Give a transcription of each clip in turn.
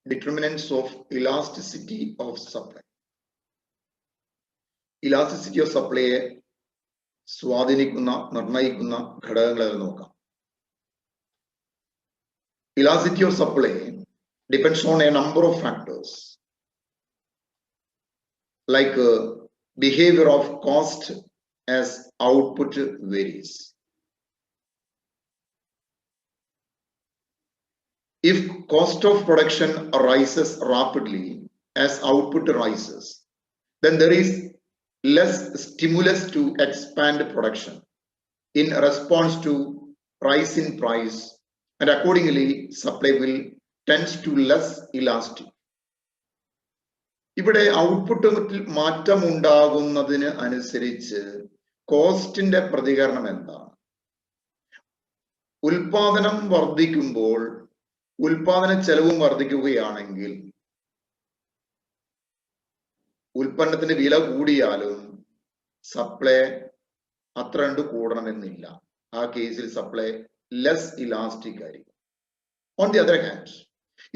determinants of elasticity of supply. Elasticity of supply സ്വാധീനിക്കുന്ന നിർണ്ണയിക്കുന്ന ഘടകങ്ങൾ നോക്കാം. Elasticity of supply depends on a number of factors like behavior of cost as output varies. If cost of production rises rapidly as output rises, then there is less stimulus to expand production in response to rise in price, and accordingly supply will tend to less elastic. ഇവിടെ ഔട്ട്പുട്ടിൽ മാറ്റം ഉണ്ടാകുന്നതിന് അനുസരിച്ച് കോസ്റ്റിന്റെ പ്രതികരണം എന്താണ്? ഉൽപാദനം വർദ്ധിക്കുമ്പോൾ ഉൽപാദന ചെലവും വർദ്ധിക്കുകയാണെങ്കിൽ ഉൽപ്പന്നത്തിന്റെ വില കൂടിയാലും സപ്ലൈ അത്ര കണ്ട് കൂടണമെന്നില്ല. ആ കേസിൽ സപ്ലൈ ലെസ് ഇലാസ്റ്റിക് ആയിരിക്കും. On the other hand,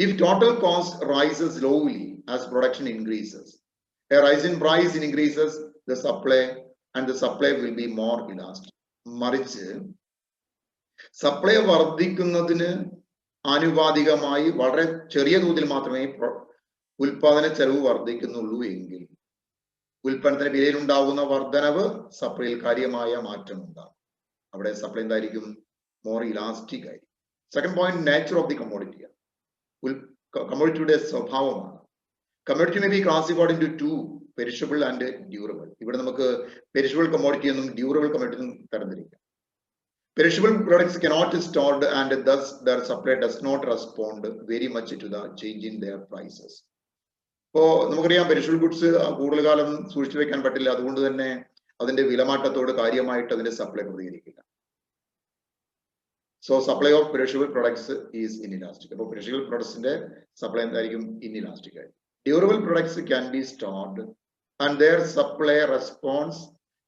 if total cost rises slowly as production increases, a rise in price increases the supply and the supply will be more elastic. മറിച്ച് സപ്ലൈ വർദ്ധിക്കുന്നതിന് ആനുപാതികമായി വളരെ ചെറിയ തോതിൽ മാത്രമേ ഉൽപാദന ചെലവ് വർദ്ധിക്കുന്നുള്ളൂ എങ്കിൽ ഉൽപ്പന്നത്തിന്റെ വിലയിൽ ഉണ്ടാകുന്ന വർധനവ് സപ്ലൈയിൽ കാര്യമായ മാറ്റം ഉണ്ടാകും. അവിടെ സപ്ലൈ എന്തായിരിക്കും? മോർ ഇലാസ്റ്റിക് ആയിരിക്കും. Second point, nature of the commodity. കമ്മോഡിറ്റിയുടെ സ്വഭാവമാണ്. Commodity may be classified into two, perishable and durable. ഇവിടെ നമുക്ക് പെരിഷബിൾ കമ്മോഡിറ്റി എന്നും ഡ്യൂറബിൾ കമ്മോഡിറ്റി എന്നും തരംതിരിക്കാം. Perishable products cannot be stored and thus their supply does not respond very much to the change in their prices. ഇപ്പോൾ നമുക്കറിയാം perishable goods കൂടുതൽ കാലം സൂക്ഷിച്ചു വെക്കാൻ പറ്റില്ല. അതുകൊണ്ട് തന്നെ അതിന്റെ വിലമാറ്റത്തോട് കാര്യമായിട്ട് അതിന്റെ സപ്ലൈ പ്രതികരിക്കില്ല. So supply of perishable products is inelastic. അപ്പോൾ പെരിഷബിൾ പ്രൊഡക്ട്സിന്റെ സപ്ലൈ എന്തായിരിക്കും? ഇൻഇലാസ്റ്റിക് ആയിരിക്കും. Durable products can be stored and their supply responds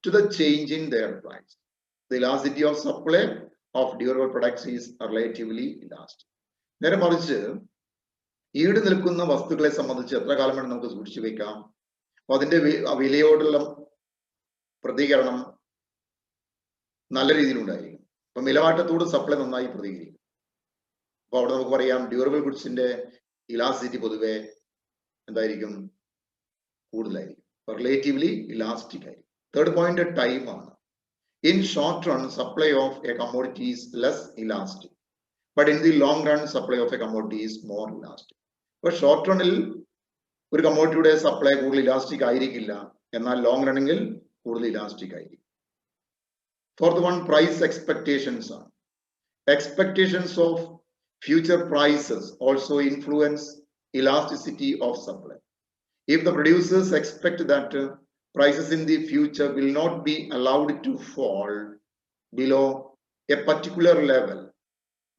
to the change in their price. The elasticity of supply of durable products is relatively elastic. നേരെ മറിച്ച് ഈട് നിൽക്കുന്ന വസ്തുക്കളെ സംബന്ധിച്ച് എത്ര കാലം വേണം നമുക്ക് സൂക്ഷിച്ചു വെക്കാം. അപ്പൊ അതിന്റെ വിലയോടുള്ള പ്രതികരണം നല്ല രീതിയിൽ ഉണ്ടായിരിക്കും. അപ്പൊ വിലമാറ്റത്തോട് സപ്ലൈ നന്നായി പ്രതികരിക്കും. അപ്പൊ അവിടെ നമുക്ക് പറയാം ഡ്യൂറബിൾ ഗുഡ്സിന്റെ ഇലാസ്റ്റിസിറ്റി പൊതുവെ എന്തായിരിക്കും? കൂടുതലായിരിക്കും, റിലേറ്റീവ്ലി ഇലാസ്റ്റിക് ആയിരിക്കും. തേർഡ് പോയിന്റ് ടൈം ആണ്. In short run, supply of a commodity is less elastic, but in the long run, supply of a commodity is more elastic. But short run ഒരു കമ്മോഡിറ്റിയുടെ supply കൂടുതൽ elastic ആയിരിക്കില്ല, എന്നാൽ long റണ്ണിൽ കൂടുതൽ elastic ആയിരിക്കും. Fourth one, price expectations ആണ്. Expectations of future prices also influence elasticity of supply. If the producers expect that prices in the future will not be allowed to fall below a particular level,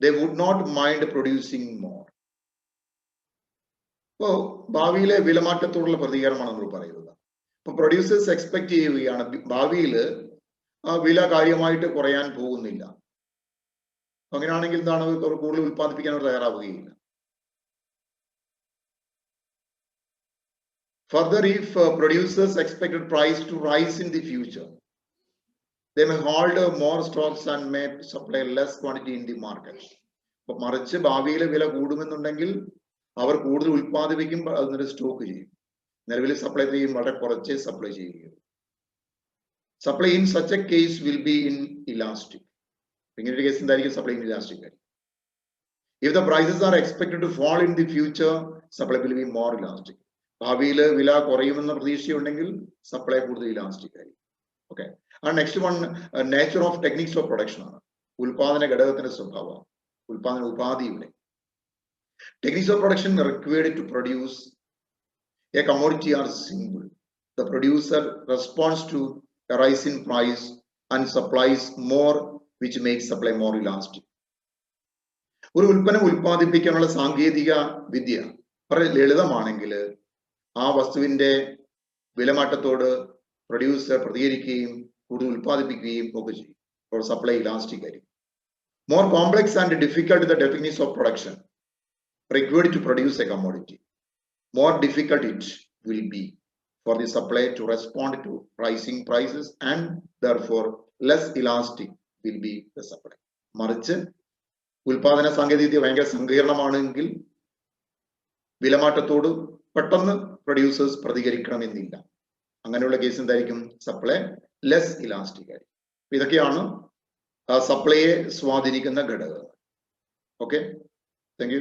they would not mind producing more. അപ്പോൾ ഭാവിയിലെ വിലമാറ്റത്തോടുള്ള പ്രതികരണമാണ് നമ്മൾ പറയുന്നത്. അപ്പൊ producers expect ചെയ്യുകയാണ് ഭാവിയിൽ ആ വില കാര്യമായിട്ട് കുറയാൻ പോകുന്നില്ല. അങ്ങനെയാണെങ്കിൽ എന്താണ്? കൂടുതൽ ഉത്പാദിപ്പിക്കാൻ അവർ തയ്യാറാവുകയില്ല. Further, if producers expected price to rise in the future, they may hold more stocks and may supply less quantity in the market. അപ്പൊ മറിച്ച് ഭാവിയിലെ വില കൂടുമെന്നുണ്ടെങ്കിൽ അവർ കൂടുതൽ ഉത്പാദിപ്പിക്കും, അതിനൊരു സ്റ്റോക്ക് ചെയ്യും. നിലവിൽ സപ്ലൈ ചെയ്യും വളരെ കുറച്ചേ സപ്ലൈ ചെയ്യുകയുള്ളൂ. Supply in such A case will be in elastic. ഇങ്ങനെ ഒരു കേസ് എന്തായിരിക്കും? സപ്ലൈ ഇൻ ഇലാസ്റ്റിക് ആയിരിക്കും. If the prices are expected to fall in the future, supply will be more elastic. ഭാവിയിൽ വില കുറയുമെന്ന പ്രതീക്ഷയുണ്ടെങ്കിൽ സപ്ലൈ കൂടുതൽ ഇലാസ്റ്റിക് ആയിരിക്കും. ഓക്കെ. ആ next one, nature of techniques of production ആണ്. ഉൽപാദന ഘടകത്തിന്റെ സ്വഭാവം, ഉൽപാദന ഉപാധിയുടെ. Techniques of production required to produce a commodity are simple. The producer response to a rise in price and supplies more, which makes supply more elastic. ഒരു ഉൽപ്പന്നം ഉൽപ്പാദിപ്പിക്കാനുള്ള സാങ്കേതിക വിദ്യ വളരെ ലളിതമാണെങ്കിൽ ആ വസ്തുവിന്റെ വിലമാറ്റത്തോട് പ്രൊഡ്യൂസർ പ്രതികരിക്കുകയും കൂടുതൽ ഉൽപ്പാദിപ്പിക്കുകയും ഒക്കെ ചെയ്യും. അപ്പോൾ സപ്ലൈ ഇലാസ്റ്റിക് ആയിരിക്കും. More complex and difficult the techniques of production required to produce a commodity, more difficult it will be for the supply to respond to rising prices, and therefore less elastic will be the supply. മറിച്ച് ഉൽപാദന സാങ്കേതികവിദ്യ ഭയങ്കര സങ്കീർണമാണെങ്കിൽ വിലമാറ്റത്തോട് പെട്ടെന്ന് producers പ്രതികരിക്കണമെന്നില്ല. അങ്ങനെയുള്ള case എന്തായിരിക്കും? Supply less elastic ആയിരിക്കും. ഇതൊക്കെയാണ് സപ്ലൈയെ സ്വാധീനിക്കുന്ന ഘടകങ്ങൾ. Okay, thank you.